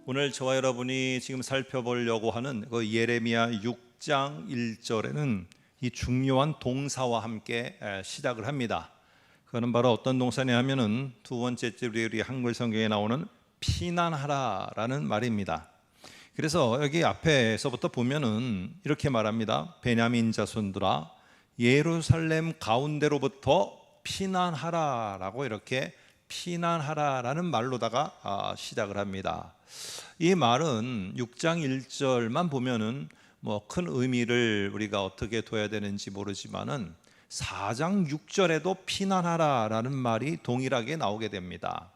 오늘 저와 여러분이 지금 살펴보려고 하는 그 예레미야 6장 1절에는 이 중요한 동사와 함께 시작을 합니다. 그거는 바로 어떤 동사냐 하면은 두 번째째 우리 한글 성경에 나오는 피난하라라는 말입니다. 그래서 여기 앞에서부터 보면은 이렇게 말합니다. 베냐민 자손들아 예루살렘 가운데로부터 피난하라라고 이렇게 피난하라라는 말로다가 시작을 합니다. 이 말은 6장 1절만 보면은 뭐 큰 의미를 우리가 어떻게 둬야 되는지 모르지만은 4장 6절에도 피난하라라는 말이 동일하게 나오게 됩니다.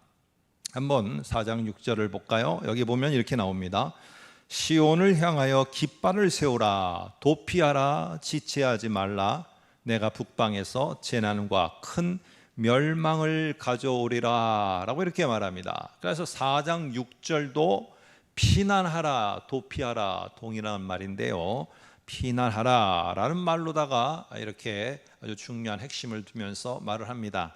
한번 4장 6절을 볼까요? 여기 보면 이렇게 나옵니다. 시온을 향하여 깃발을 세우라, 도피하라, 지체하지 말라. 내가 북방에서 재난과 큰 멸망을 가져오리라 라고 이렇게 말합니다. 그래서 4장 6절도 피난하라, 도피하라 동일한 말인데요, 피난하라 라는 말로다가 이렇게 아주 중요한 핵심을 두면서 말을 합니다.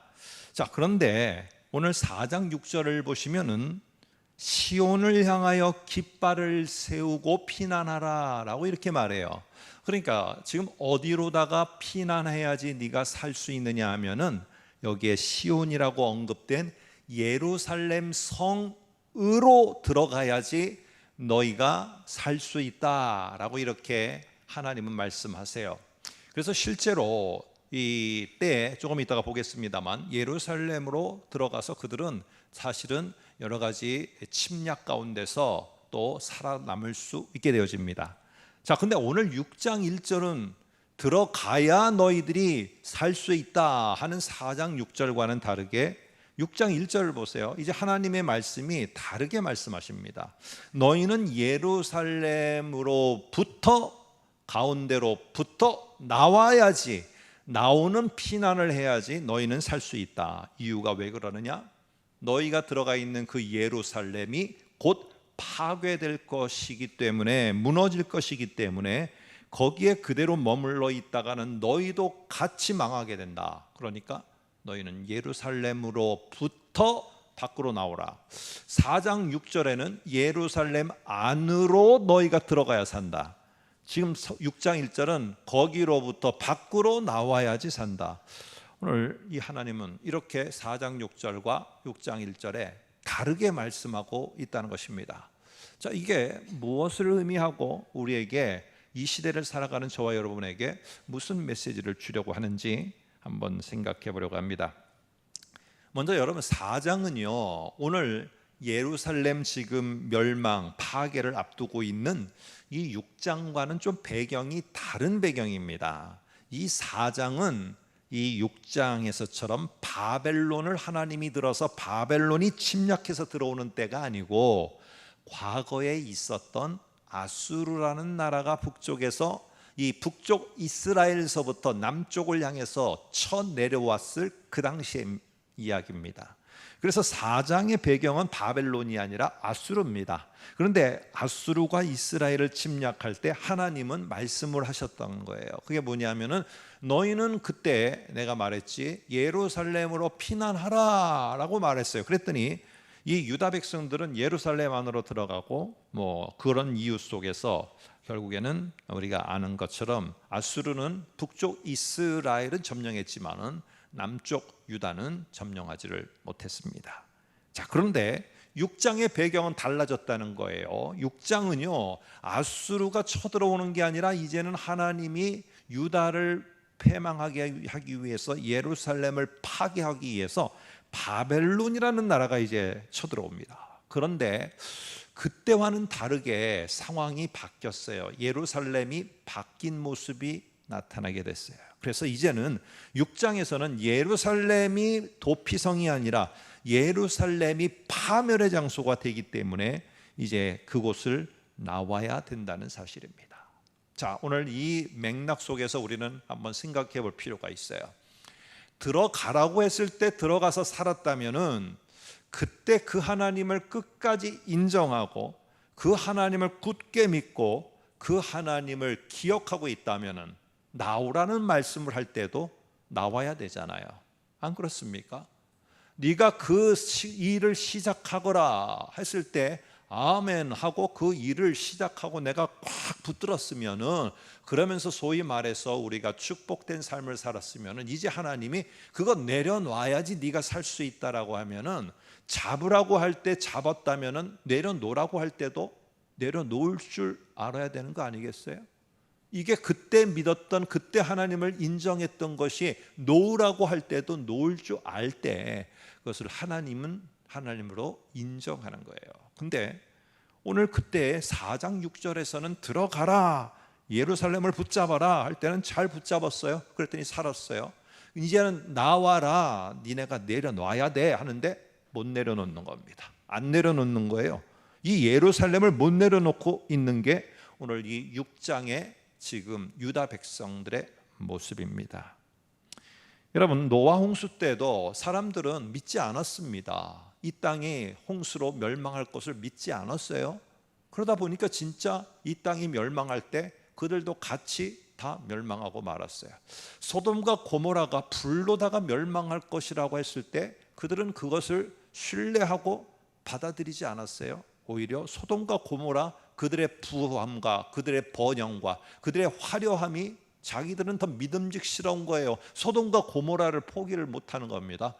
자, 그런데 오늘 4장 6절을 보시면은 시온을 향하여 깃발을 세우고 피난하라 라고 이렇게 말해요. 그러니까 지금 어디로다가 피난해야지 네가 살 수 있느냐 하면은 여기에 시온이라고 언급된 예루살렘 성으로 들어가야지 너희가 살 수 있다라고 이렇게 하나님은 말씀하세요. 그래서 실제로 이 때 조금 이따가 보겠습니다만 예루살렘으로 들어가서 그들은 사실은 여러 가지 침략 가운데서 또 살아남을 수 있게 되어집니다. 자, 근데 오늘 6장 1절은 들어가야 너희들이 살 수 있다 하는 4장 6절과는 다르게 6장 1절을 보세요. 이제 하나님의 말씀이 다르게 말씀하십니다. 너희는 예루살렘으로부터 가운데로부터 나와야지, 나오는 피난을 해야지 너희는 살 수 있다. 이유가 왜 그러느냐? 너희가 들어가 있는 그 예루살렘이 곧 파괴될 것이기 때문에, 무너질 것이기 때문에 거기에 그대로 머물러 있다가는 너희도 같이 망하게 된다. 그러니까 너희는 예루살렘으로부터 밖으로 나오라. 4장 6절에는 예루살렘 안으로 너희가 들어가야 산다. 지금 6장 1절은 거기로부터 밖으로 나와야지 산다. 오늘 이 하나님은 이렇게 4장 6절과 6장 1절에 다르게 말씀하고 있다는 것입니다. 자, 이게 무엇을 의미하고 우리에게 이 시대를 살아가는 저와 여러분에게 무슨 메시지를 주려고 하는지 한번 생각해 보려고 합니다. 먼저 여러분, 4장은요 오늘 예루살렘 지금 멸망, 파괴를 앞두고 있는 이 6장과는 좀 배경이 다른 배경입니다. 이 4장은 이 6장에서처럼 바벨론을 하나님이 들어서 바벨론이 침략해서 들어오는 때가 아니고 과거에 있었던 아수르라는 나라가 북쪽에서 이 북쪽 이스라엘서부터 남쪽을 향해서 쳐 내려왔을 그 당시의 이야기입니다. 그래서 4장의 배경은 바벨론이 아니라 아수르입니다. 그런데 아수르가 이스라엘을 침략할 때 하나님은 말씀을 하셨던 거예요. 그게 뭐냐면은 너희는 그때 내가 말했지 예루살렘으로 피난하라 라고 말했어요. 그랬더니 이 유다 백성들은 예루살렘 안으로 들어가고 뭐 그런 이유 속에서 결국에는 우리가 아는 것처럼 아수르는 북쪽 이스라엘은 점령했지만은 남쪽 유다는 점령하지를 못했습니다. 자, 그런데 6장의 배경은 달라졌다는 거예요. 6장은요 아수르가 쳐들어오는 게 아니라 이제는 하나님이 유다를 패망하게 하기 위해서, 예루살렘을 파괴하기 위해서 바벨론이라는 나라가 이제 쳐들어옵니다. 그런데 그때와는 다르게 상황이 바뀌었어요. 예루살렘이 바뀐 모습이 나타나게 됐어요. 그래서 이제는 6장에서는 예루살렘이 도피성이 아니라 예루살렘이 파멸의 장소가 되기 때문에 이제 그곳을 나와야 된다는 사실입니다. 자, 오늘 이 맥락 속에서 우리는 한번 생각해 볼 필요가 있어요. 들어가라고 했을 때 들어가서 살았다면은 그때 그 하나님을 끝까지 인정하고 그 하나님을 굳게 믿고 그 하나님을 기억하고 있다면은 나오라는 말씀을 할 때도 나와야 되잖아요. 안 그렇습니까? 네가 그 일을 시작하거라 했을 때 아멘 하고 그 일을 시작하고 내가 꽉 붙들었으면은, 그러면서 소위 말해서 우리가 축복된 삶을 살았으면은, 이제 하나님이 그거 내려놔야지 네가 살 수 있다라고 하면은, 잡으라고 할 때 잡았다면은 내려놓으라고 할 때도 내려놓을 줄 알아야 되는 거 아니겠어요? 이게 그때 믿었던, 그때 하나님을 인정했던 것이 놓으라고 할 때도 놓을 줄 알 때 그것을 하나님은 하나님으로 인정하는 거예요. 근데 오늘 그때 4장 6절에서는 들어가라, 예루살렘을 붙잡아라 할 때는 잘 붙잡았어요. 그랬더니 살았어요. 이제는 나와라, 니네가 내려놔야 돼 하는데 못 내려놓는 겁니다. 안 내려놓는 거예요. 이 예루살렘을 못 내려놓고 있는 게 오늘 이 6장의 지금 유다 백성들의 모습입니다. 여러분, 노아 홍수 때도 사람들은 믿지 않았습니다. 이 땅이 홍수로 멸망할 것을 믿지 않았어요. 그러다 보니까 진짜 이 땅이 멸망할 때 그들도 같이 다 멸망하고 말았어요. 소돔과 고모라가 불로다가 멸망할 것이라고 했을 때 그들은 그것을 신뢰하고 받아들이지 않았어요. 오히려 소돔과 고모라, 그들의 부함과 그들의 번영과 그들의 화려함이 자기들은 더 믿음직스러운 거예요. 소돔과 고모라를 포기를 못하는 겁니다.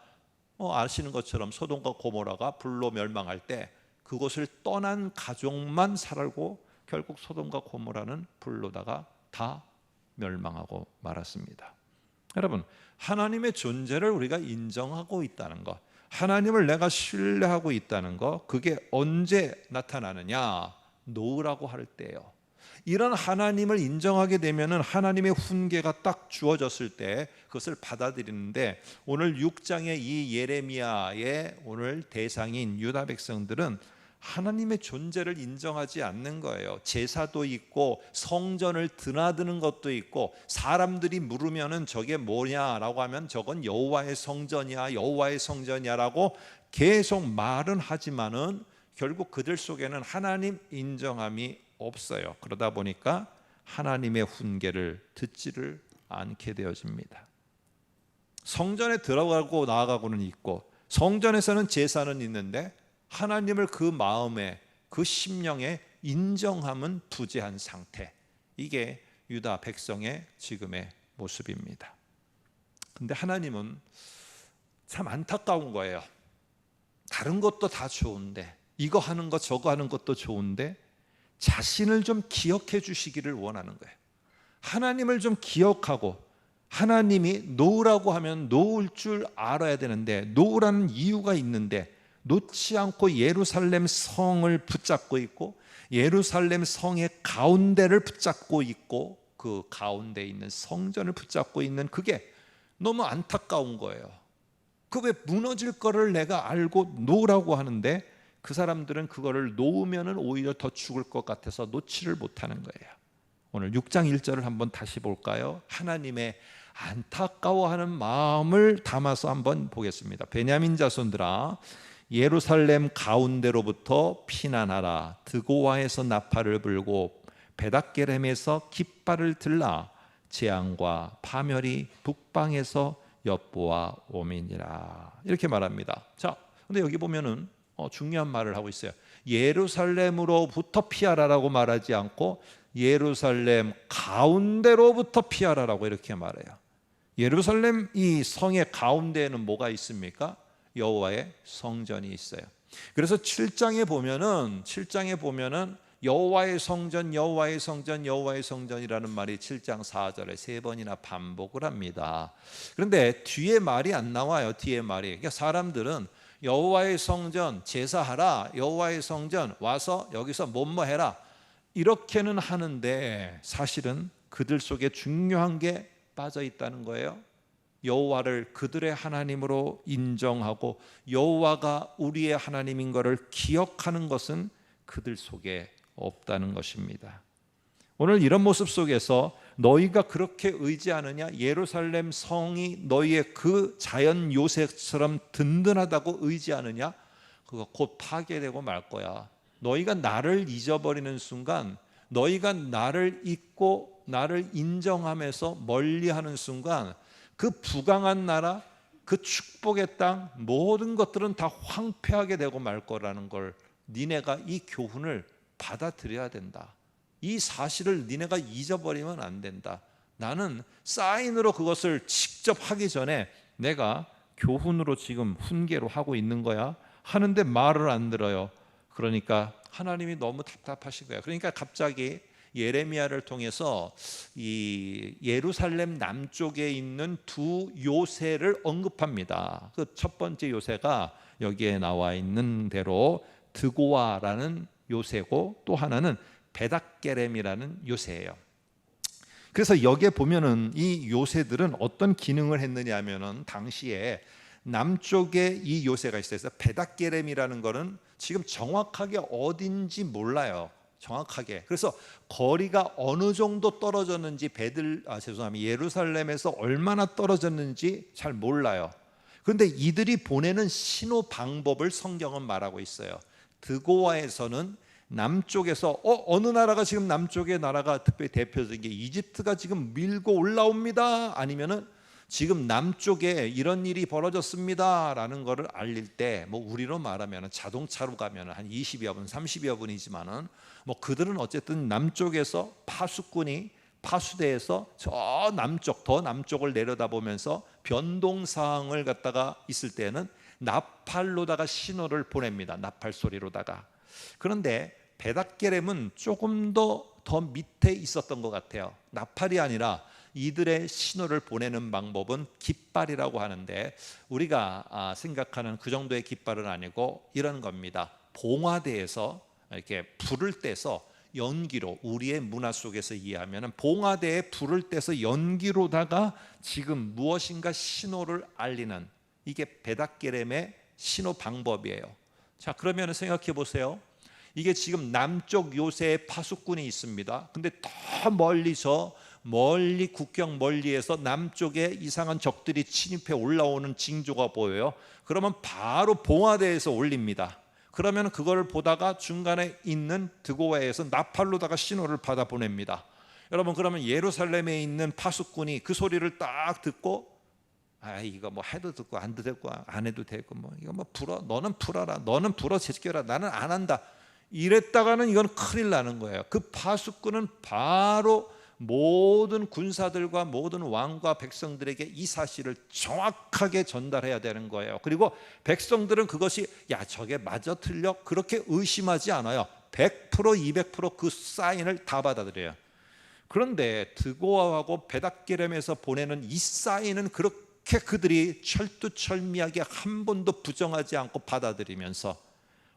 아시는 것처럼 소돔과 고모라가 불로 멸망할 때 그곳을 떠난 가족만 살고 결국 소돔과 고모라는 불로다가 다 멸망하고 말았습니다. 여러분, 하나님의 존재를 우리가 인정하고 있다는 것, 하나님을 내가 신뢰하고 있다는 것, 그게 언제 나타나느냐? 놓으라고 할 때요. 이런 하나님을 인정하게 되면은 하나님의 훈계가 딱 주어졌을 때 그것을 받아들이는데, 오늘 6장의 이 예레미야의 오늘 대상인 유다 백성들은 하나님의 존재를 인정하지 않는 거예요. 제사도 있고 성전을 드나드는 것도 있고, 사람들이 물으면은 저게 뭐냐라고 하면 저건 여호와의 성전이야, 여호와의 성전이야라고 계속 말은 하지만은 결국 그들 속에는 하나님 인정함이 없어요. 그러다 보니까 하나님의 훈계를 듣지를 않게 되어집니다. 성전에 들어가고 나아가고는 있고, 성전에서는 제사는 있는데 하나님을 그 마음에, 그 심령에 인정함은 부재한 상태. 이게 유다 백성의 지금의 모습입니다. 근데 하나님은 참 안타까운 거예요. 다른 것도 다 좋은데, 이거 하는 것 저거 하는 것도 좋은데 자신을 좀 기억해 주시기를 원하는 거예요. 하나님을 좀 기억하고, 하나님이 놓으라고 하면 놓을 줄 알아야 되는데, 놓으라는 이유가 있는데 놓지 않고 예루살렘 성을 붙잡고 있고, 예루살렘 성의 가운데를 붙잡고 있고, 그 가운데 있는 성전을 붙잡고 있는 그게 너무 안타까운 거예요. 그 왜 무너질 거를 내가 알고 놓으라고 하는데 그 사람들은 그거를 놓으면 오히려 더 죽을 것 같아서 놓지를 못하는 거예요. 오늘 6장 1절을 한번 다시 볼까요? 하나님의 안타까워하는 마음을 담아서 한번 보겠습니다. 베냐민 자손들아, 예루살렘 가운데로부터 피난하라. 드고아에서 나팔을 불고 베닥게렘에서 깃발을 들라. 재앙과 파멸이 북방에서 엿보아 오미니라. 이렇게 말합니다. 자, 근데 여기 보면은 중요한 말을 하고 있어요. 예루살렘으로부터 피하라라고 말하지 않고 예루살렘 가운데로부터 피하라라고 이렇게 말해요. 예루살렘 이 성의 가운데에는 뭐가 있습니까? 여호와의 성전이 있어요. 그래서 7장에 보면은 여호와의 성전, 여호와의 성전, 여호와의 성전이라는 말이 7장 4절에 3번이나 반복을 합니다. 그런데 뒤에 말이 안 나와요. 뒤에 말이. 그러니까 사람들은 여호와의 성전 제사하라, 여호와의 성전 와서 여기서 뭐뭐 해라, 이렇게는 하는데 사실은 그들 속에 중요한 게 빠져 있다는 거예요. 여호와를 그들의 하나님으로 인정하고 여호와가 우리의 하나님인 것을 기억하는 것은 그들 속에 없다는 것입니다. 오늘 이런 모습 속에서 너희가 그렇게 의지하느냐, 예루살렘 성이 너희의 그 자연 요새처럼 든든하다고 의지하느냐, 그거 곧 파괴되고 말 거야. 너희가 나를 잊어버리는 순간, 너희가 나를 잊고 나를 인정하면서 멀리하는 순간, 그 부강한 나라, 그 축복의 땅, 모든 것들은 다 황폐하게 되고 말 거라는 걸 니네가 이 교훈을 받아들여야 된다. 이 사실을 니네가 잊어버리면 안 된다. 나는 사인으로 그것을 직접 하기 전에 내가 교훈으로 지금 훈계로 하고 있는 거야 하는데 말을 안 들어요. 그러니까 하나님이 너무 답답하신 거야. 그러니까 갑자기 예레미야를 통해서 이 예루살렘 남쪽에 있는 두 요새를 언급합니다. 그 첫 번째 요새가 여기에 나와 있는 대로 드고아라는 요새고, 또 하나는 베닥게렘이라는 요새예요. 그래서 여기에 보면은 이 요새들은 어떤 기능을 했느냐 하면은, 당시에 남쪽에 이 요새가 있어서 베닥게렘이라는 거는 지금 정확하게 어딘지 몰라요. 정확하게. 그래서 거리가 어느 정도 떨어졌는지, 예루살렘에서 얼마나 떨어졌는지 잘 몰라요. 그런데 이들이 보내는 신호 방법을 성경은 말하고 있어요. 드고아에서는 남쪽에서 어느 나라가 지금, 남쪽의 나라가 특별히 대표적인 게 이집트가 지금 밀고 올라옵니다, 아니면은 지금 남쪽에 이런 일이 벌어졌습니다 라는 것을 알릴 때, 뭐 우리로 말하면 자동차로 가면 한 20여 분 30여 분이지만은 뭐 그들은 어쨌든 남쪽에서 파수대에서 저 남쪽, 더 남쪽을 내려다보면서 변동사항을 갖다가 있을 때는 나팔로다가 신호를 보냅니다. 나팔 소리로다가. 그런데 베닥게렘은 조금 더 밑에 있었던 것 같아요. 나팔이 아니라 이들의 신호를 보내는 방법은 깃발이라고 하는데, 우리가 생각하는 그 정도의 깃발은 아니고 이런 겁니다. 봉화대에서 이렇게 불을 떼서 연기로, 우리의 문화 속에서 이해하면 봉화대에 불을 떼서 연기로다가 지금 무엇인가 신호를 알리는, 이게 베닥게렘의 신호 방법이에요. 자, 그러면 생각해 보세요. 이게 지금 남쪽 요새에 파수꾼이 있습니다. 근데 더 멀리 국경 멀리에서 남쪽에 이상한 적들이 침입해 올라오는 징조가 보여요. 그러면 바로 봉화대에서 올립니다. 그러면 그걸 보다가 중간에 있는 드고아에서 나팔로다가 신호를 받아 보냅니다. 여러분, 그러면 예루살렘에 있는 파수꾼이 그 소리를 딱 듣고, 이거 뭐 해도 듣고 안 해도 되고 안 해도 되고, 뭐 이거 뭐 불어, 너는 불어라, 너는 불어 제껴라, 나는 안 한다, 이랬다가는 이건 큰일 나는 거예요. 그 파수꾼은 바로 모든 군사들과 모든 왕과 백성들에게 이 사실을 정확하게 전달해야 되는 거예요. 그리고 백성들은 그것이 저게 맞아 틀려 그렇게 의심하지 않아요. 100% 200% 그 사인을 다 받아들여요. 그런데 드고아하고 베닥게렘에서 보내는 이 사인은 그렇게 그들이 철두철미하게 한 번도 부정하지 않고 받아들이면서,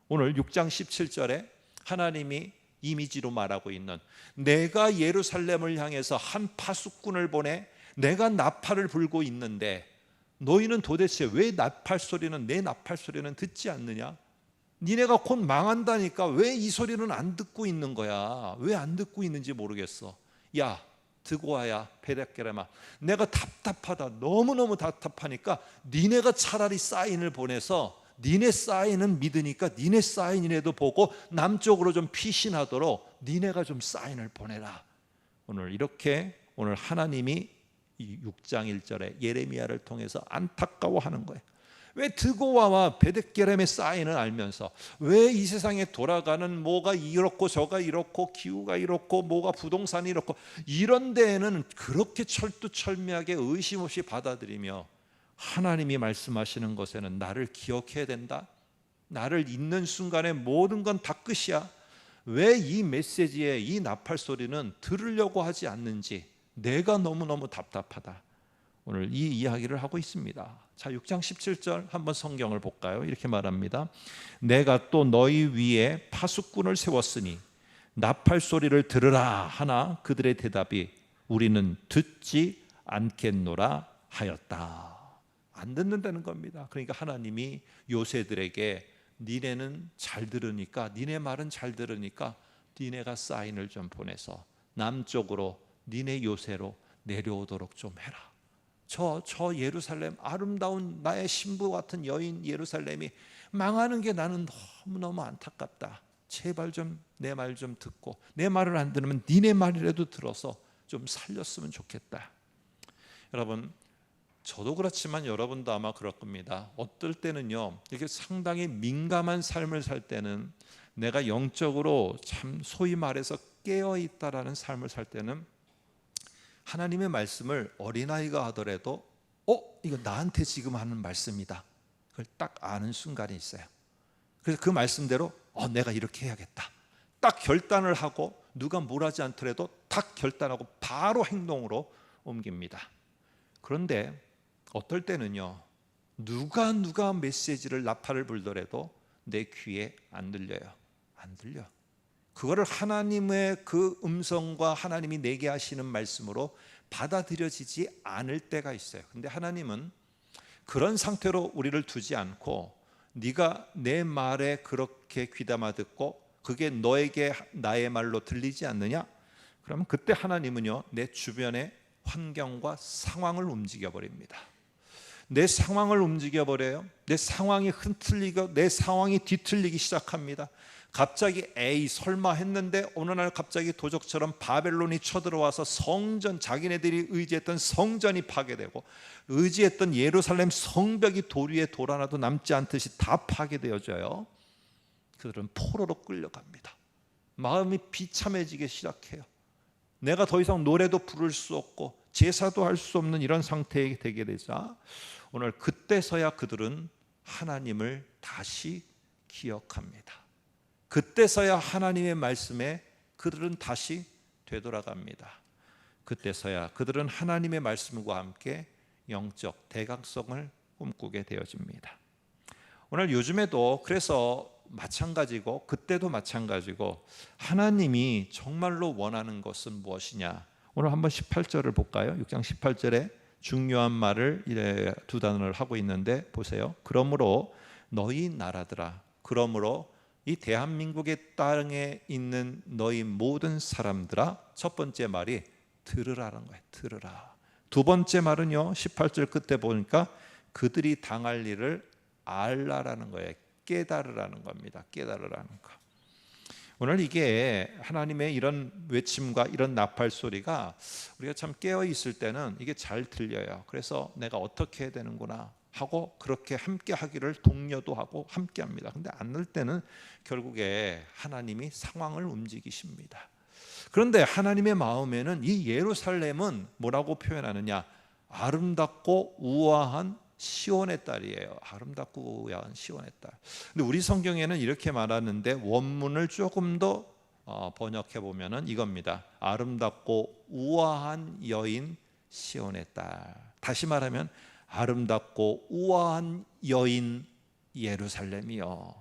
오늘 6장 17절에 하나님이 이미지로 말하고 있는, 내가 예루살렘을 향해서 한 파수꾼을 보내 내가 나팔을 불고 있는데 너희는 도대체 왜 나팔 소리는, 내 나팔 소리는 듣지 않느냐? 니네가 곧 망한다니까 왜 이 소리는 안 듣고 있는 거야? 왜 안 듣고 있는지 모르겠어. 야, 드고아야, 베닥게렘아, 내가 답답하다, 너무너무 답답하니까 니네가 차라리 사인을 보내서, 니네 사인은 믿으니까 니네 사인이라도 보고 남쪽으로 좀 피신하도록 니네가 좀 사인을 보내라. 오늘 하나님이 이 6장 1절에 예레미야를 통해서 안타까워하는 거예요. 왜 드고아와 베닥게렘의 사인을 알면서 왜 이 세상에 돌아가는 뭐가 이렇고 저가 이렇고 기후가 이렇고 뭐가 부동산이 이렇고 이런 데에는 그렇게 철두철미하게 의심 없이 받아들이며, 하나님이 말씀하시는 것에는 나를 기억해야 된다, 나를 잊는 순간에 모든 건 다 끝이야, 왜 이 메시지에 이 나팔 소리는 들으려고 하지 않는지 내가 너무너무 답답하다. 오늘 이 이야기를 하고 있습니다. 자, 6장 17절 한번 성경을 볼까요? 이렇게 말합니다. 내가 또 너희 위에 파수꾼을 세웠으니 나팔 소리를 들으라 하나 그들의 대답이 우리는 듣지 않겠노라 하였다. 안 듣는다는 겁니다. 그러니까 하나님이 요새들에게 니네는 잘 들으니까, 니네 말은 잘 들으니까 니네가 사인을 좀 보내서 남쪽으로 니네 요새로 내려오도록 좀 해라. 저 예루살렘, 아름다운 나의 신부 같은 여인 예루살렘이 망하는 게 나는 너무너무 안타깝다. 제발 좀 내 말 좀 듣고, 내 말을 안 들으면 니네 말이라도 들어서 좀 살렸으면 좋겠다. 여러분, 저도 그렇지만 여러분도 아마 그럴 겁니다. 어떨 때는요, 이렇게 상당히 민감한 삶을 살 때는, 내가 영적으로 참 소위 말해서 깨어 있다라는 삶을 살 때는 하나님의 말씀을 어린아이가 하더라도 이거 나한테 지금 하는 말씀이다, 그걸 딱 아는 순간이 있어요. 그래서 그 말씀대로 내가 이렇게 해야겠다, 딱 결단을 하고, 누가 뭘 하지 않더라도 딱 결단하고 바로 행동으로 옮깁니다. 그런데 어떨 때는요, 누가 메시지를 나팔을 불더라도 내 귀에 안 들려요. 안 들려. 그거를 하나님의 그 음성과 하나님이 내게 하시는 말씀으로 받아들여지지 않을 때가 있어요. 근데 하나님은 그런 상태로 우리를 두지 않고, 네가 내 말에 그렇게 귀담아 듣고 그게 너에게 나의 말로 들리지 않느냐? 그러면 그때 하나님은요, 내 주변의 환경과 상황을 움직여 버립니다. 내 상황을 움직여 버려요. 내 상황이 흐트리고 내 상황이 뒤틀리기 시작합니다. 갑자기 설마 했는데 어느 날 갑자기 도적처럼 바벨론이 쳐들어와서 성전, 자기네들이 의지했던 성전이 파괴되고, 의지했던 예루살렘 성벽이 돌 위에 돌 하나도 남지 않듯이 다 파괴되어져요. 그들은 포로로 끌려갑니다. 마음이 비참해지기 시작해요. 내가 더 이상 노래도 부를 수 없고 제사도 할 수 없는 이런 상태에 되게 되자, 오늘 그때서야 그들은 하나님을 다시 기억합니다. 그때서야 하나님의 말씀에 그들은 다시 되돌아갑니다. 그때서야 그들은 하나님의 말씀과 함께 영적 대각성을 꿈꾸게 되어집니다. 오늘 요즘에도 그래서 마찬가지고, 그때도 마찬가지고, 하나님이 정말로 원하는 것은 무엇이냐? 오늘 한번 18절을 볼까요? 6장 18절에 중요한 말을 두 단어를 하고 있는데 보세요. 그러므로 너희 나라들아, 그러므로 이 대한민국의 땅에 있는 너희 모든 사람들아, 첫 번째 말이 들으라는 거예요. 들으라. 두 번째 말은요, 18절 끝에 보니까 그들이 당할 일을 알라라는 거예요. 깨달으라는 겁니다. 깨달으라는 거. 오늘 이게 하나님의 이런 외침과 이런 나팔 소리가 우리가 참 깨어 있을 때는 이게 잘 들려요. 그래서 내가 어떻게 해야 되는구나 하고 그렇게 함께 하기를 독려도 하고 함께 합니다. 근데 안 될 때는 결국에 하나님이 상황을 움직이십니다. 그런데 하나님의 마음에는 이 예루살렘은 뭐라고 표현하느냐? 아름답고 우아한 시온의 딸이에요. 아름답고 우아한 시온의 딸. 근데 우리 성경에는 이렇게 말하는데, 원문을 조금 더 번역해 보면은 이겁니다. 아름답고 우아한 여인 시온의 딸. 다시 말하면 아름답고 우아한 여인 예루살렘이요.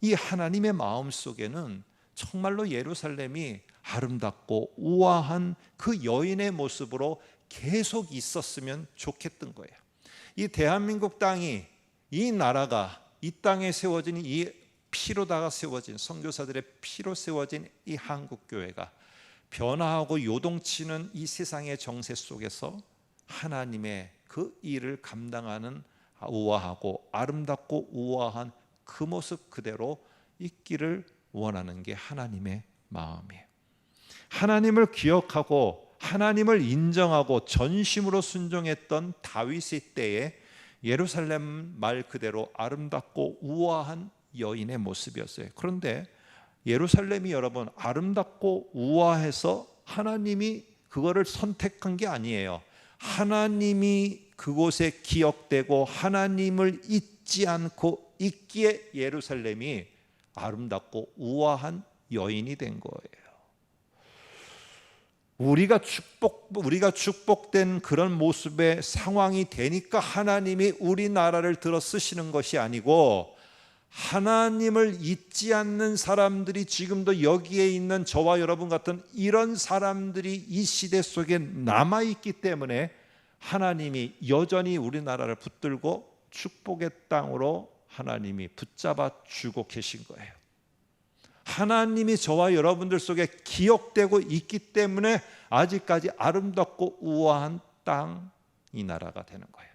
이 하나님의 마음 속에는 정말로 예루살렘이 아름답고 우아한 그 여인의 모습으로 계속 있었으면 좋겠던 거예요. 이 대한민국 땅이, 이 나라가, 이 땅에 세워진, 이 피로다가 세워진, 선교사들의 피로 세워진 이 한국교회가 변화하고 요동치는 이 세상의 정세 속에서 하나님의 그 일을 감당하는 우아하고 아름답고 우아한 그 모습 그대로 있기를 원하는 게 하나님의 마음이에요. 하나님을 기억하고 하나님을 인정하고 전심으로 순종했던 다윗의 때에 예루살렘 말 그대로 아름답고 우아한 여인의 모습이었어요. 그런데 예루살렘이 여러분 아름답고 우아해서 하나님이 그거를 선택한 게 아니에요. 하나님이 그곳에 기억되고 하나님을 잊지 않고 있기에 예루살렘이 아름답고 우아한 여인이 된 거예요. 우리가 축복된 그런 모습의 상황이 되니까 하나님이 우리나라를 들어 쓰시는 것이 아니고, 하나님을 잊지 않는 사람들이 지금도 여기에 있는 저와 여러분 같은 이런 사람들이 이 시대 속에 남아있기 때문에 하나님이 여전히 우리나라를 붙들고 축복의 땅으로 하나님이 붙잡아 주고 계신 거예요. 하나님이 저와 여러분들 속에 기억되고 있기 때문에 아직까지 아름답고 우아한 땅, 이 나라가 되는 거예요.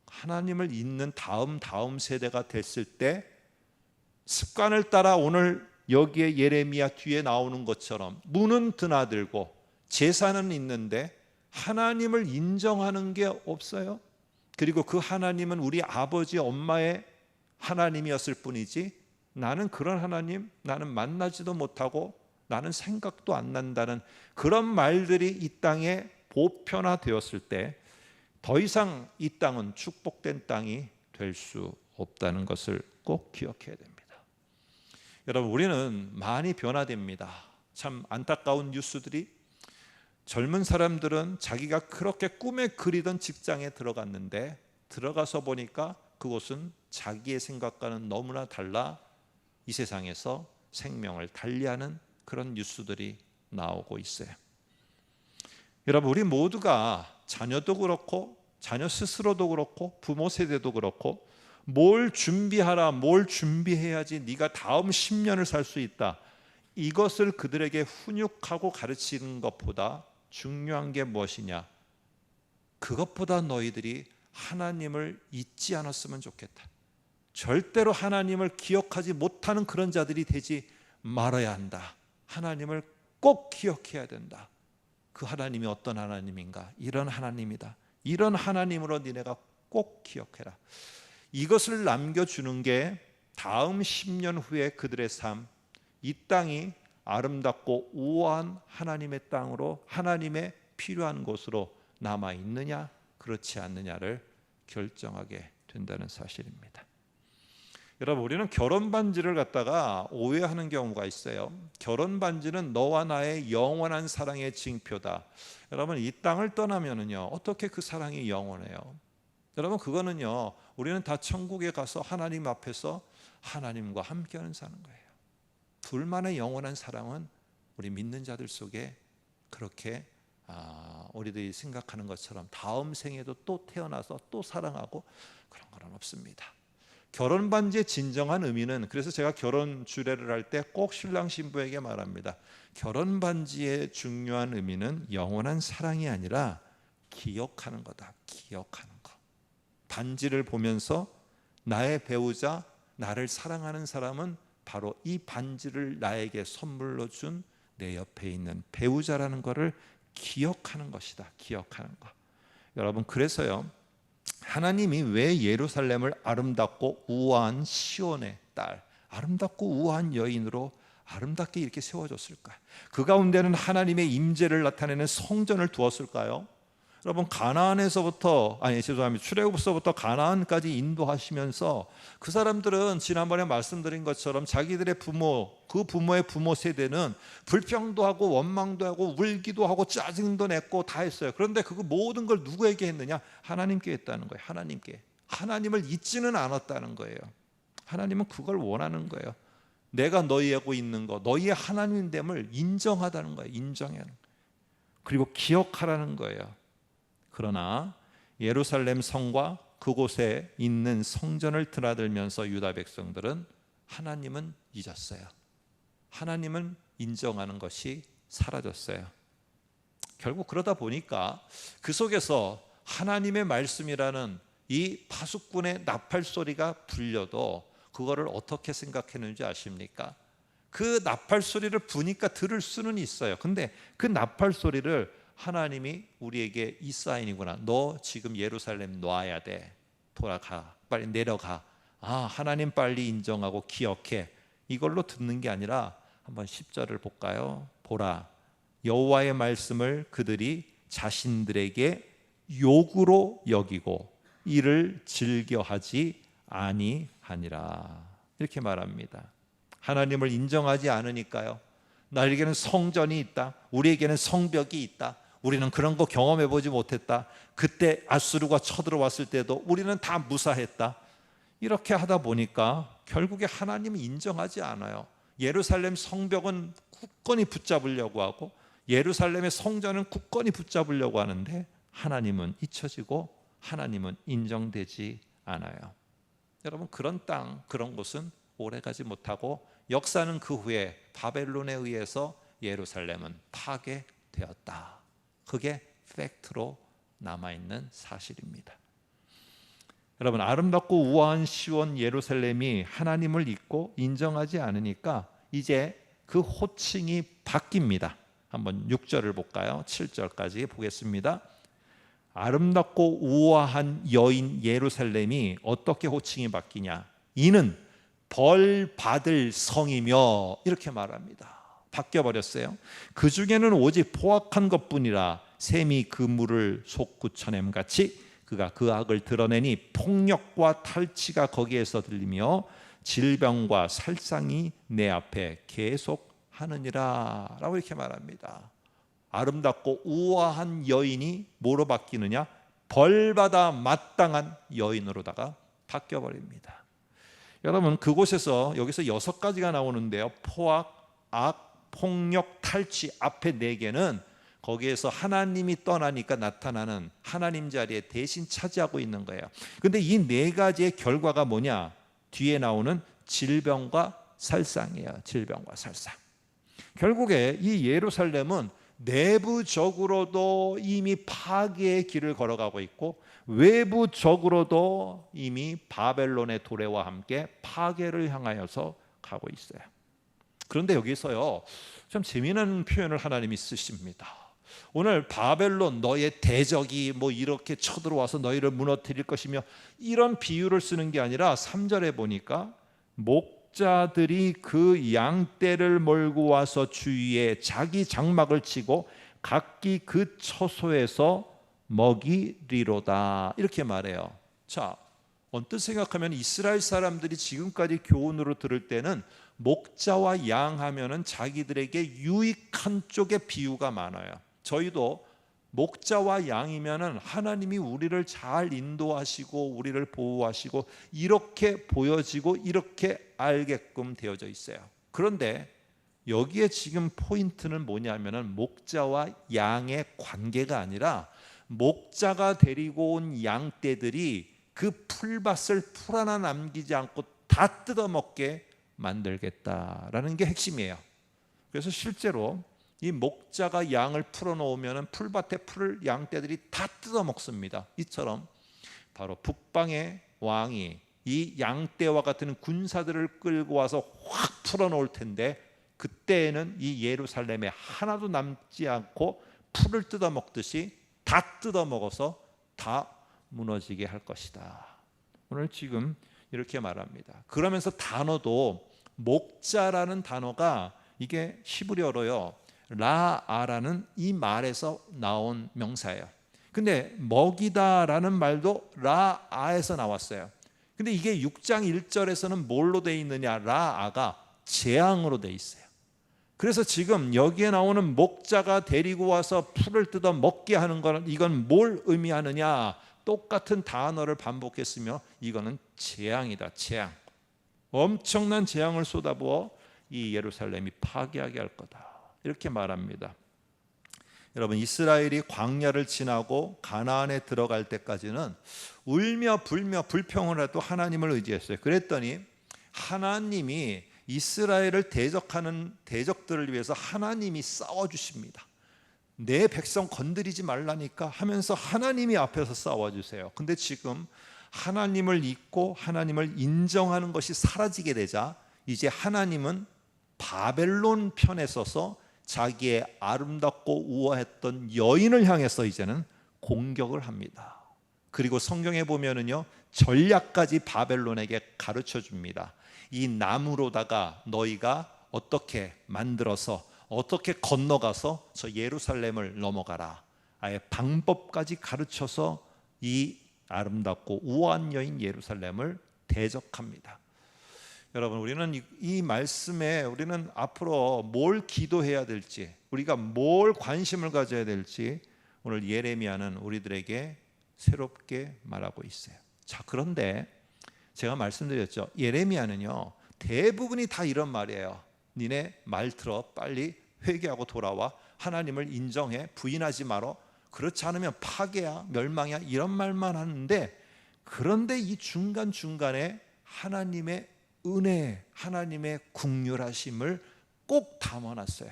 하나님을 잊는 다음 세대가 됐을 때 습관을 따라 오늘 여기에 예레미야 뒤에 나오는 것처럼 문은 드나들고 제사는 있는데 하나님을 인정하는 게 없어요. 그리고 그 하나님은 우리 아버지 엄마의 하나님이었을 뿐이지 나는 그런 하나님, 나는 만나지도 못하고 나는 생각도 안 난다는 그런 말들이 이 땅에 보편화되었을 때 더 이상 이 땅은 축복된 땅이 될 수 없다는 것을 꼭 기억해야 됩니다. 여러분, 우리는 많이 변화됩니다. 참 안타까운 뉴스들이, 젊은 사람들은 자기가 그렇게 꿈에 그리던 직장에 들어갔는데 들어가서 보니까 그곳은 자기의 생각과는 너무나 달라 이 세상에서 생명을 달리하는 그런 뉴스들이 나오고 있어요. 여러분, 우리 모두가 자녀도 그렇고 자녀 스스로도 그렇고 부모 세대도 그렇고 뭘 준비하라, 뭘 준비해야지 네가 다음 10년을 살 수 있다, 이것을 그들에게 훈육하고 가르치는 것보다 중요한 게 무엇이냐? 그것보다 너희들이 하나님을 잊지 않았으면 좋겠다. 절대로 하나님을 기억하지 못하는 그런 자들이 되지 말아야 한다. 하나님을 꼭 기억해야 된다. 그 하나님이 어떤 하나님인가? 이런 하나님이다. 이런 하나님으로 니네가 꼭 기억해라. 이것을 남겨주는 게 다음 10년 후에 그들의 삶, 이 땅이 아름답고 우아한 하나님의 땅으로, 하나님의 필요한 곳으로 남아있느냐 그렇지 않느냐를 결정하게 된다는 사실입니다. 여러분, 우리는 결혼 반지를 갖다가 오해하는 경우가 있어요. 결혼 반지는 너와 나의 영원한 사랑의 징표다. 여러분, 이 땅을 떠나면은요, 어떻게 그 사랑이 영원해요? 여러분, 그거는요, 우리는 다 천국에 가서 하나님 앞에서 하나님과 함께하는 사는 거예요. 둘만의 영원한 사랑은 우리 믿는 자들 속에 그렇게 우리들이 생각하는 것처럼 다음 생에도 또 태어나서 또 사랑하고 그런 건 없습니다. 결혼 반지의 진정한 의미는, 그래서 제가 결혼 주례를 할 때 꼭 신랑 신부에게 말합니다. 결혼 반지의 중요한 의미는 영원한 사랑이 아니라 기억하는 거다. 기억하는 거. 반지를 보면서 나의 배우자, 나를 사랑하는 사람은 바로 이 반지를 나에게 선물로 준 내 옆에 있는 배우자라는 것을 기억하는 것이다. 기억하는 거. 여러분, 그래서요, 하나님이 왜 예루살렘을 아름답고 우아한 시온의 딸, 아름답고 우아한 여인으로 아름답게 이렇게 세워줬을까요? 그 가운데는 하나님의 임재를 나타내는 성전을 두었을까요? 여러분, 출애굽서부터 가나안까지 인도하시면서 그 사람들은 지난번에 말씀드린 것처럼 자기들의 부모, 그 부모의 부모 세대는 불평도 하고 원망도 하고 울기도 하고 짜증도 냈고 다 했어요. 그런데 그 모든 걸 누구에게 했느냐? 하나님께 했다는 거예요. 하나님께. 하나님을 잊지는 않았다는 거예요. 하나님은 그걸 원하는 거예요. 내가 너희하고 있는 거, 너희의 하나님됨을 인정하다는 거예요. 인정하는 거예요. 그리고 기억하라는 거예요. 그러나 예루살렘 성과 그곳에 있는 성전을 드나들면서 유다 백성들은 하나님은 잊었어요. 하나님은 인정하는 것이 사라졌어요. 결국 그러다 보니까 그 속에서 하나님의 말씀이라는 이 파수꾼의 나팔 소리가 불려도 그거를 어떻게 생각했는지 아십니까? 그 나팔 소리를 부니까 들을 수는 있어요. 근데 그 나팔 소리를 하나님이 우리에게 이 사인이구나. 너 지금 예루살렘 놔야 돼. 돌아가. 빨리 내려가. 하나님 빨리 인정하고 기억해. 이걸로 듣는 게 아니라 한번 10절을 볼까요? 보라, 여호와의 말씀을 그들이 자신들에게 욕으로 여기고 이를 즐겨하지 아니하니라. 이렇게 말합니다. 하나님을 인정하지 않으니까요, 나에게는 성전이 있다, 우리에게는 성벽이 있다, 우리는 그런 거 경험해 보지 못했다, 그때 아수르가 쳐들어왔을 때도 우리는 다 무사했다, 이렇게 하다 보니까 결국에 하나님을 인정하지 않아요. 예루살렘 성벽은 굳건히 붙잡으려고 하고 예루살렘의 성전은 굳건히 붙잡으려고 하는데 하나님은 잊혀지고 하나님은 인정되지 않아요. 여러분, 그런 땅, 그런 곳은 오래가지 못하고 역사는 그 후에 바벨론에 의해서 예루살렘은 파괴되었다. 그게 팩트로 남아있는 사실입니다. 여러분, 아름답고 우아한 시온 예루살렘이 하나님을 잊고 인정하지 않으니까 이제 그 호칭이 바뀝니다. 한번 6절을 볼까요? 7절까지 보겠습니다. 아름답고 우아한 여인 예루살렘이 어떻게 호칭이 바뀌냐? 이는 벌 받을 성이며 이렇게 말합니다. 바뀌어 버렸어요. 그 중에는 오직 포악한 것뿐이라 샘이 그 물을 솟구쳐냄 같이 그가 그 악을 드러내니 폭력과 탈취가 거기에서 들리며 질병과 살상이 내 앞에 계속 하느니라 라고 이렇게 말합니다. 아름답고 우아한 여인이 뭐로 바뀌느냐? 벌받아 마땅한 여인으로다가 바뀌어 버립니다. 여러분, 그곳에서 여기서 6가지가 나오는데요. 포악, 악, 폭력, 탈취 앞에 4개는 거기에서 하나님이 떠나니까 나타나는 하나님 자리에 대신 차지하고 있는 거예요. 근데 이 4가지의 결과가 뭐냐? 뒤에 나오는 질병과 살상이에요. 질병과 살상. 결국에 이 예루살렘은 내부적으로도 이미 파괴의 길을 걸어가고 있고 외부적으로도 이미 바벨론의 도래와 함께 파괴를 향하여서 가고 있어요. 그런데 여기서요, 참 재미난 표현을 하나님이 쓰십니다. 오늘 바벨론 너의 대적이 뭐 이렇게 쳐들어와서 너희를 무너뜨릴 것이며 이런 비유를 쓰는 게 아니라 3절에 보니까 목자들이 그 양떼를 몰고 와서 주위에 자기 장막을 치고 각기 그 처소에서 먹이리로다 이렇게 말해요. 자, 언뜻 생각하면 이스라엘 사람들이 지금까지 교훈으로 들을 때는 목자와 양 하면은 자기들에게 유익한 쪽의 비유가 많아요. 저희도 목자와 양이면은 하나님이 우리를 잘 인도하시고 우리를 보호하시고 이렇게 보여지고 이렇게 알게끔 되어져 있어요. 그런데 여기에 지금 포인트는 뭐냐면은 목자와 양의 관계가 아니라 목자가 데리고 온 양떼들이 그 풀밭을 풀 하나 남기지 않고 다 뜯어먹게 만들겠다라는 게 핵심이에요. 그래서 실제로 이 목자가 양을 풀어놓으면 풀밭에 풀을 양떼들이 다 뜯어먹습니다. 이처럼 바로 북방의 왕이 이 양떼와 같은 군사들을 끌고 와서 확 풀어놓을 텐데 그때에는 이 예루살렘에 하나도 남지 않고 풀을 뜯어먹듯이 다 뜯어먹어서 다 무너지게 할 것이다. 오늘 지금 이렇게 말합니다. 그러면서 단어도 목자라는 단어가 이게 히브리어로요 라아라는 이 말에서 나온 명사예요. 근데 먹이다라는 말도 라아에서 나왔어요. 근데 이게 6장 1절에서는 뭘로 되어 있느냐? 라아가 재앙으로 되어 있어요. 그래서 지금 여기에 나오는 목자가 데리고 와서 풀을 뜯어 먹게 하는 건 이건 뭘 의미하느냐? 똑같은 단어를 반복했으며 이거는 재앙이다. 재앙. 엄청난 재앙을 쏟아부어 이 예루살렘이 파괴하게 할 거다. 이렇게 말합니다. 여러분, 이스라엘이 광야를 지나고 가나안에 들어갈 때까지는 울며 불며 불평을 해도 하나님을 의지했어요. 그랬더니 하나님이 이스라엘을 대적하는 대적들을 위해서 하나님이 싸워주십니다. 내 백성 건드리지 말라니까 하면서 하나님이 앞에서 싸워주세요. 근데 지금 하나님을 잊고 하나님을 인정하는 것이 사라지게 되자 이제 하나님은 바벨론 편에 서서 자기의 아름답고 우아했던 여인을 향해서 이제는 공격을 합니다. 그리고 성경에 보면은요 전략까지 바벨론에게 가르쳐 줍니다. 이 나무로다가 너희가 어떻게 만들어서 어떻게 건너가서 저 예루살렘을 넘어가라. 아예 방법까지 가르쳐서 이 아름답고 우아한 여인 예루살렘을 대적합니다. 여러분, 우리는 이 말씀에 우리는 앞으로 뭘 기도해야 될지, 우리가 뭘 관심을 가져야 될지 오늘 예레미야는 우리들에게 새롭게 말하고 있어요. 자, 그런데 제가 말씀드렸죠. 예레미야는요 대부분이 다 이런 말이에요. 니네 말 들어 빨리 회개하고 돌아와 하나님을 인정해 부인하지 말어 그렇지 않으면 파괴야 멸망이야 이런 말만 하는데 그런데 이 중간중간에 하나님의 은혜 하나님의 긍휼하심을 꼭 담아놨어요.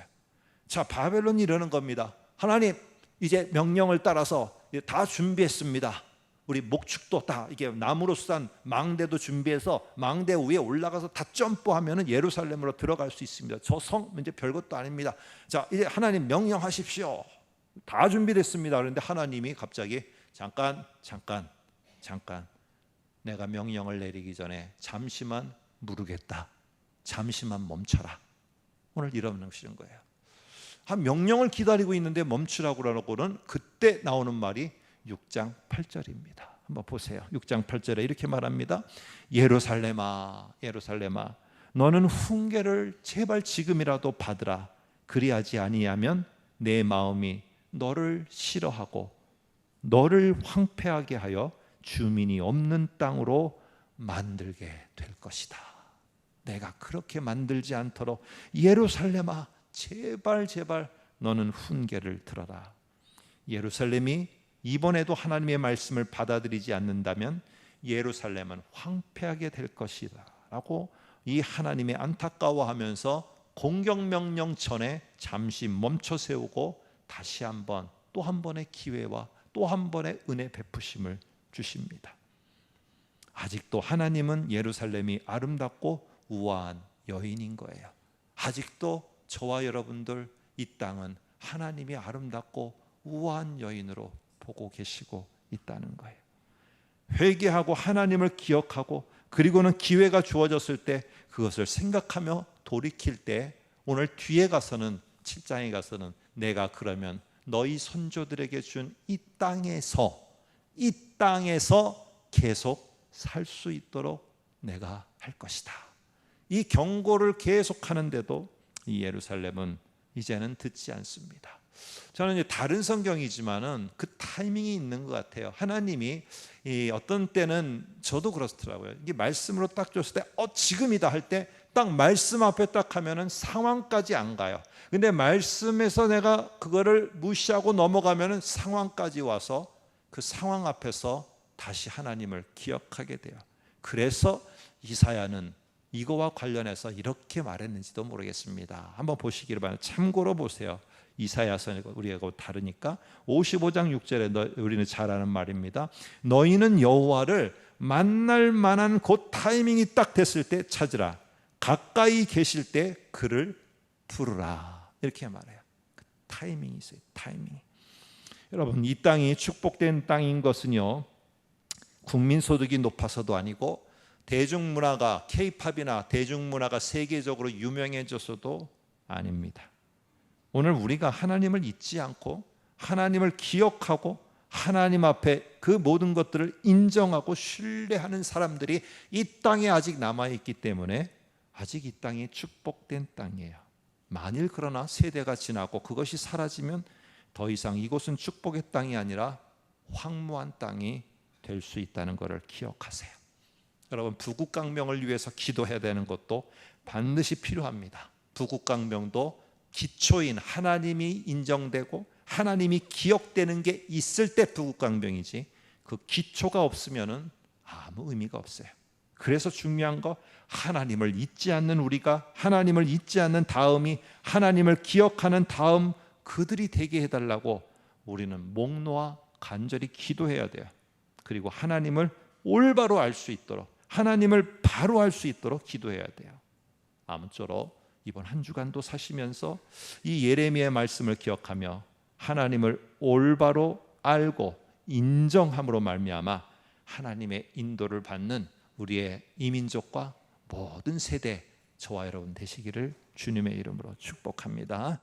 자, 바벨론이 이러는 겁니다. 하나님 이제 명령을 따라서 다 준비했습니다. 우리 목축도 다 이게 나무로 싼 망대도 준비해서 망대 위에 올라가서 다 점프하면은 예루살렘으로 들어갈 수 있습니다. 저 성 이제 별것도 아닙니다. 자, 이제 하나님 명령하십시오. 다 준비됐습니다. 그런데 하나님이 갑자기 잠깐 내가 명령을 내리기 전에 잠시만 무르겠다. 잠시만 멈춰라. 오늘 이러시는 거예요. 한 명령을 기다리고 있는데 멈추라고 그러고는 그때 나오는 말이 6장 8절입니다. 한번 보세요. 6장 8절에 이렇게 말합니다. 예루살렘아 예루살렘아 너는 훈계를 제발 지금이라도 받으라. 그리하지 아니하면 내 마음이 너를 싫어하고 너를 황폐하게 하여 주민이 없는 땅으로 만들게 될 것이다. 내가 그렇게 만들지 않도록 예루살렘아 제발 너는 훈계를 들어라. 예루살렘이 이번에도 하나님의 말씀을 받아들이지 않는다면 예루살렘은 황폐하게 될 것이다 라고 이 하나님의 안타까워하면서 공격명령 전에 잠시 멈춰 세우고 다시 한번 또 한 번의 기회와 또 한 번의 은혜 베푸심을 주십니다. 아직도 하나님은 예루살렘이 아름답고 우아한 여인인 거예요. 아직도 저와 여러분들 이 땅은 하나님이 아름답고 우아한 여인으로 보고 계시고 있다는 거예요. 회개하고 하나님을 기억하고 그리고는 기회가 주어졌을 때 그것을 생각하며 돌이킬 때 오늘 뒤에 가서는 7장에 가서는 내가 그러면 너희 선조들에게 준 이 땅에서 계속 살 수 있도록 내가 할 것이다. 이 경고를 계속하는데도 이 예루살렘은 이제는 듣지 않습니다. 저는 이제 다른 성경이지만은 그 타이밍이 있는 것 같아요. 하나님이 어떤 때는 저도 그렇더라고요. 이게 말씀으로 딱 줬을 때 지금이다 할 때 딱 말씀 앞에 딱 하면은 상황까지 안 가요. 근데 말씀에서 내가 그거를 무시하고 넘어가면은 상황까지 와서 그 상황 앞에서 다시 하나님을 기억하게 돼요. 그래서 이사야는 이거와 관련해서 이렇게 말했는지도 모르겠습니다. 한번 보시기를 바랍니다. 참고로 보세요. 이사야서 우리하고 다르니까 55장 6절에 우리는 잘 아는 말입니다. 너희는 여호와를 만날 만한 그 타이밍이 딱 됐을 때 찾으라. 가까이 계실 때 그를 부르라. 이렇게 말해요. 그 타이밍이 있어요. 타이밍. 여러분 이 땅이 축복된 땅인 것은요 국민소득이 높아서도 아니고 대중문화가 K-팝이나 대중문화가 세계적으로 유명해져서도 아닙니다. 오늘 우리가 하나님을 잊지 않고 하나님을 기억하고 하나님 앞에 그 모든 것들을 인정하고 신뢰하는 사람들이 이 땅에 아직 남아있기 때문에 아직 이 땅이 축복된 땅이에요. 만일 그러나 세대가 지나고 그것이 사라지면 더 이상 이곳은 축복의 땅이 아니라 황무한 땅이 될 수 있다는 것을 기억하세요. 여러분 부국강명을 위해서 기도해야 되는 것도 반드시 필요합니다. 부국강명도 기초인 하나님이 인정되고 하나님이 기억되는 게 있을 때 부국강명이지 그 기초가 없으면은 아무 의미가 없어요. 그래서 중요한 거 하나님을 잊지 않는 우리가 하나님을 잊지 않는 다음이 하나님을 기억하는 다음 그들이 되게 해달라고 우리는 목 놓아 간절히 기도해야 돼요. 그리고 하나님을 올바로 알 수 있도록 하나님을 바로 알 수 있도록 기도해야 돼요. 아무쪼록 이번 한 주간도 사시면서 이 예레미야의 말씀을 기억하며 하나님을 올바로 알고 인정함으로 말미암아 하나님의 인도를 받는 우리의 이민족과 모든 세대 저와 여러분 되시기를 주님의 이름으로 축복합니다.